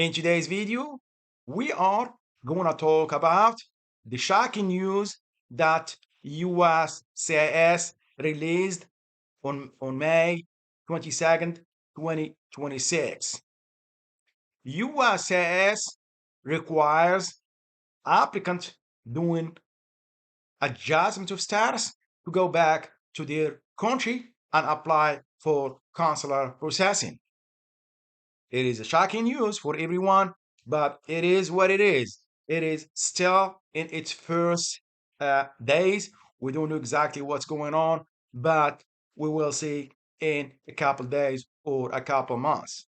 In today's video, we are going to talk about the shocking news that USCIS released on May 22nd, 2026. USCIS requires applicants doing adjustment of status to go back to their country and apply for consular processing. It is a shocking news for everyone, but it is what it is. It is still in its first days. We don't know exactly what's going on, but we will see in a couple days or a couple months.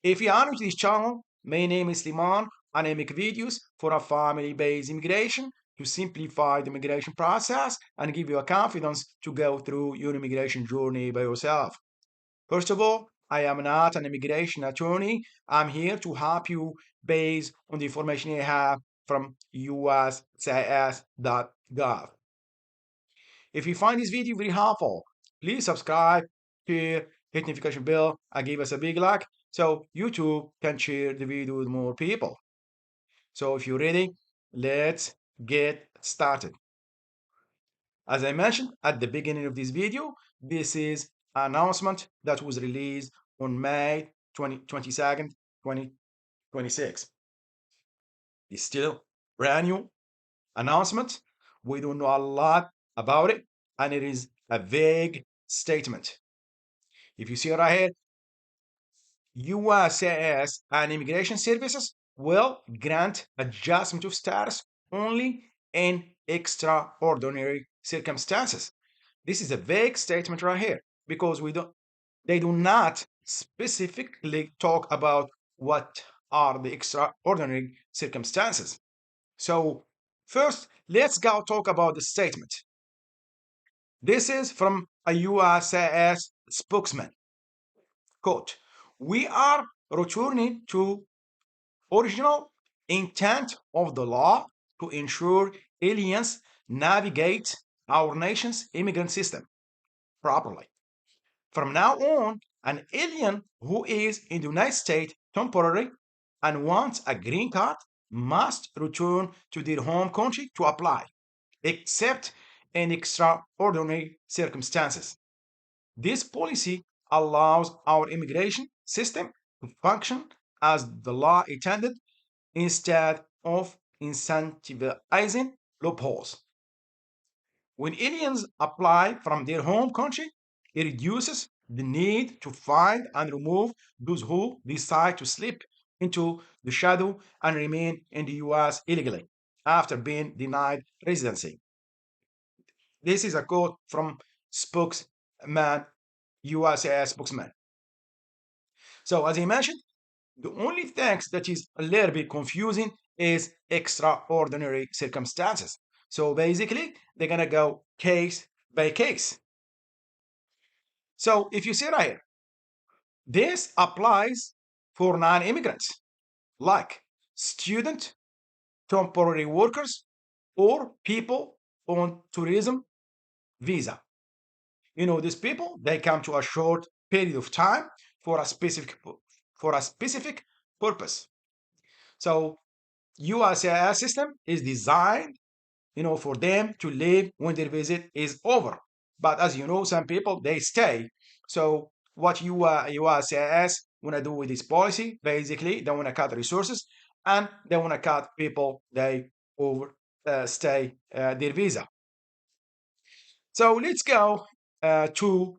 If you are new to this channel, my name is Liman and I make videos for a family-based immigration to simplify the immigration process and give you a confidence to go through your immigration journey by yourself. First of all, I am not an immigration attorney. I'm here to help you based on the information I have from USCIS.gov. If you find this video very helpful, please subscribe, share, hit notification bell, and give us a big like so YouTube can share the video with more people. So if you're ready, let's get started. As I mentioned at the beginning of this video, this is an announcement that was released on May 22nd, 2026. It's still brand new announcement. We don't know a lot about it, and it is a vague statement. If you see right here, USCIS and Immigration Services will grant adjustment of status only in extraordinary circumstances. This is a vague statement right here because they do not specifically talk about what are the extraordinary circumstances. So first, let's go talk about the statement. This is from a USCIS spokesman. Quote, we are returning to original intent of the law to ensure aliens navigate our nation's immigrant system properly. From now on, an alien who is in the United States temporarily and wants a green card must return to their home country to apply, except in extraordinary circumstances. This policy allows our immigration system to function as the law intended instead of incentivizing loopholes. When aliens apply from their home country, it reduces the need to find and remove those who decide to slip into the shadow and remain in the US illegally after being denied residency. This is a quote from spokesman, USCIS spokesman. So as I mentioned, the only thing that is a little bit confusing is extraordinary circumstances. So basically, they're gonna go case by case. So if you see right here, this applies for non-immigrants like student, temporary workers, or people on tourism visa. You know, these people, they come to a short period of time for a specific purpose. So USCIS system is designed, for them to leave when their visit is over. But as you know, some people they stay. So what USCIS want to do with this policy, basically, they want to cut resources and they want to cut people they overstay their visa. So let's go to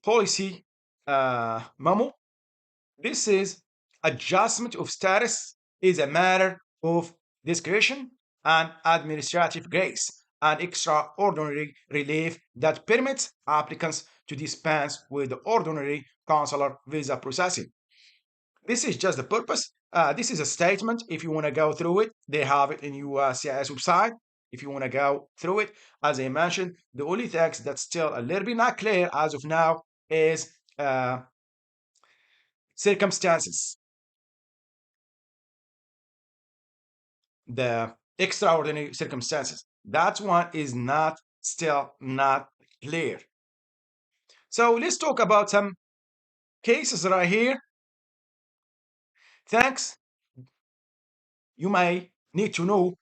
policy memo. This is adjustment of status is a matter of discretion and administrative grace and extraordinary relief that permits applicants to dispense with the ordinary consular visa processing. This is just the purpose. This is a statement. If you want to go through it, they have it in USCIS website. If you want to go through it, as I mentioned, the only text that's still a little bit not clear as of now is circumstances. The extraordinary circumstances. That one is still not clear. So let's talk about some cases right here Thanks, you may need to know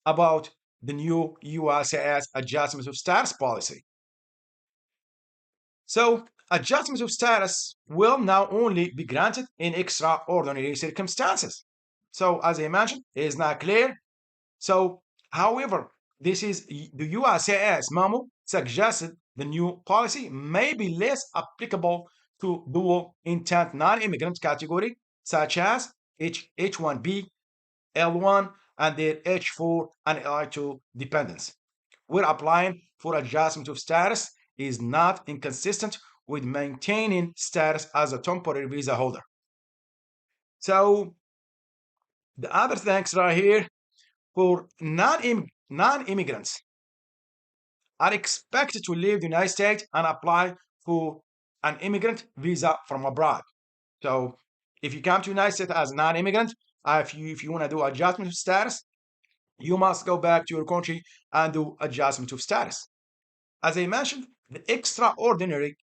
about the new USCIS adjustment of status policy. So, adjustment of status will now only be granted in extraordinary circumstances. So, as I mentioned, it is not clear. So, however, this is the USCIS memo suggested the new policy may be less applicable to dual intent non-immigrant category, such as H1B, L1, and their H4 and L2 dependents, where applying for adjustment of status is not inconsistent with maintaining status as a temporary visa holder. So the other things right here for non-immigrants are expected to leave the United States and apply for an immigrant visa from abroad. So if you come to the United States as a non-immigrant, if you want to do adjustment of status, you must go back to your country and do adjustment of status. As I mentioned, the extraordinary,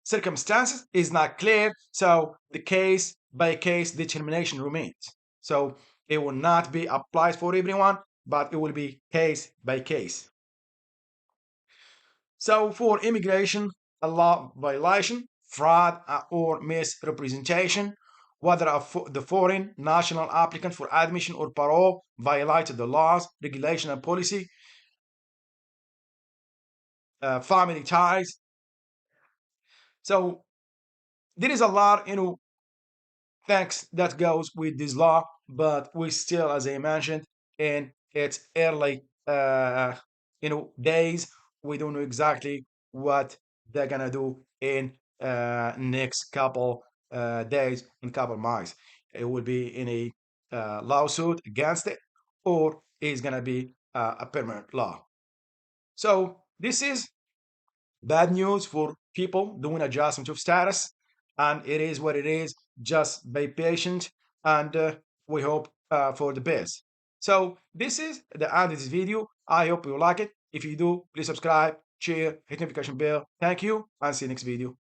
circumstances is not clear, so the case by case determination remains. So it will not be applied for everyone, but it will be case by case. So for immigration, a law violation, fraud, or misrepresentation, whether the foreign national applicant for admission or parole violated the laws, regulation, and policy, family ties. So there is a lot, things that goes with this law, but we still, as I mentioned, in its early, days, we don't know exactly what they're gonna do in next couple days, in couple months. It will be in a lawsuit against it, or it's gonna be a permanent law. So this is bad news for people doing adjustment of status, and it is what it is. Just be patient, and we hope for the best. So this is the end of this video. I hope you like it. If you do, please subscribe, share, hit notification bell. Thank you, and see you next video.